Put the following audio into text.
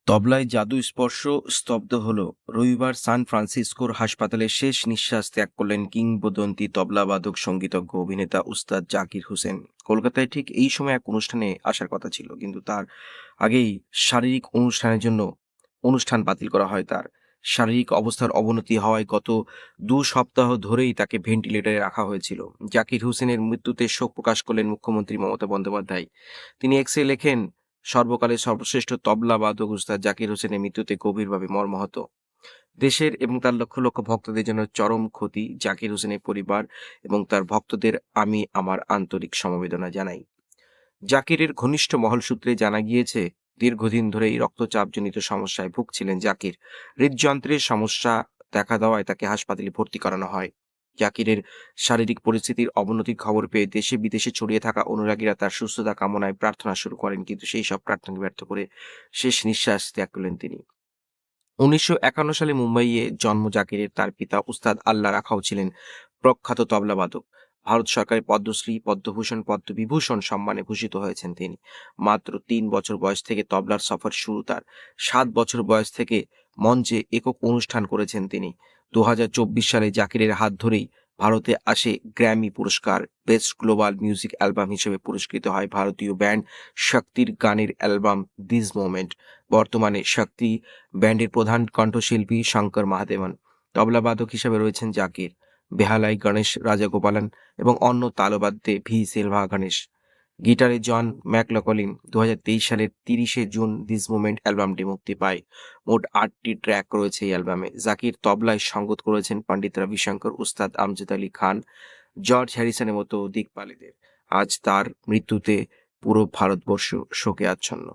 তবলায় জাদু স্পর্শ স্তব্ধ হলো। রবিবার সান ফ্রান্সিসকোর হাসপাতালে শেষ নিঃশ্বাস ত্যাগ করলেন কিংবদন্তি তবলাবাদক, সঙ্গীতজ্ঞ, অভিনেতা উস্তাদ জাকির হোসেন। কলকাতায় ঠিক এই সময় এক অনুষ্ঠানে আসার কথা ছিল, কিন্তু তার আগেই শারীরিক অনুষ্ঠানের জন্য অনুষ্ঠান বাতিল করা হয়। তার শারীরিক অবস্থার অবনতি হওয়ায় গত 2 সপ্তাহ ধরেই তাকে ভেন্টিলেটরে রাখা হয়েছিল। জাকির হোসেনের মৃত্যুতে শোক প্রকাশ করলেন মুখ্যমন্ত্রী মমতা বন্দ্যোপাধ্যায়। তিনি এক্সে লেখেন, সর্বকালের সর্বশ্রেষ্ঠ তবলা বাদক উস্তাদ জাকির হোসেনের মৃত্যুতে গভীরভাবে মর্মাহত। দেশের এবং তার লক্ষ লক্ষ ভক্তদের জন্য চরম ক্ষতি। জাকির হোসেনের পরিবার এবং তার ভক্তদের আমি আমার আন্তরিক সমবেদনা জানাই। জাকিরের ঘনিষ্ঠ মহল সূত্রে জানা গিয়েছে, দীর্ঘদিন ধরেই রক্তচাপজনিত সমস্যায় ভুগছিলেন জাকির। হৃদযন্ত্রের সমস্যা দেখা দেওয়ায় তাকে হাসপাতালে ভর্তি করানো হয়। জাকিরের শারীরিক পরিস্থিতির অবনতির খবর পেয়ে দেশে বিদেশে ছড়িয়ে থাকা অনুরাগীরা তার সুস্থতা কামনায় প্রার্থনা শুরু করেন, কিন্তু সেই সব প্রার্থনাকে ব্যর্থ করে শেষ নিঃশ্বাস ত্যাগ করলেন তিনি। ১৯৫১ সালে মুম্বাইয়ে জন্ম জাকিরের। তার পিতা উস্তাদ আল্লাহ রাখাও ছিলেন প্রখ্যাত তবলাবাদক। ভারত সরকারের পদ্মশ্রী, পদ্মভূষণ, পদ্মবিভূষণ সম্মানে ভূষিত হয়েছেন তিনি। মাত্র ৩ বছর বয়স থেকে তবলার সফর শুরু তার। ৭ বছর বয়স থেকে মঞ্চে একক অনুষ্ঠান করেছেন তিনি। ২০২৪ সালে জাকিরের হাত ধরেই ভারতে আসে গ্র্যামি পুরস্কার। বেস্ট গ্লোবাল মিউজিক অ্যালবাম হিসেবে পুরস্কৃত হয় ভারতীয় ব্যান্ড শক্তির গানের অ্যালবাম দিস মোমেন্ট। বর্তমানে শক্তি ব্যান্ডের প্রধান কণ্ঠশিল্পী শঙ্কর মহাদেবন। তবলাবাদক হিসেবে রয়েছেন জাকির, বেহালায় গণেশ রাজাগোপালন এবং অন্য তালবাদ্যে ভি সিলভা গণেশ। গিটারে জন ম্যাকলকলিন। ২০২৩ সালের ৩০শে জুন দিস মুভমেন্ট অ্যালবামটি মুক্তি পায়। মোট ৮টি ট্র্যাক রয়েছে এই অ্যালবামে। জাকির তবলায় সঙ্গত করেছেন পণ্ডিত রবিশঙ্কর, উস্তাদ আমজাদ আলী খান, জর্জ হ্যারিসনের মতো দিকপালেদের। আজ তার মৃত্যুতে পুরো ভারতবর্ষ শোকে আচ্ছন্ন।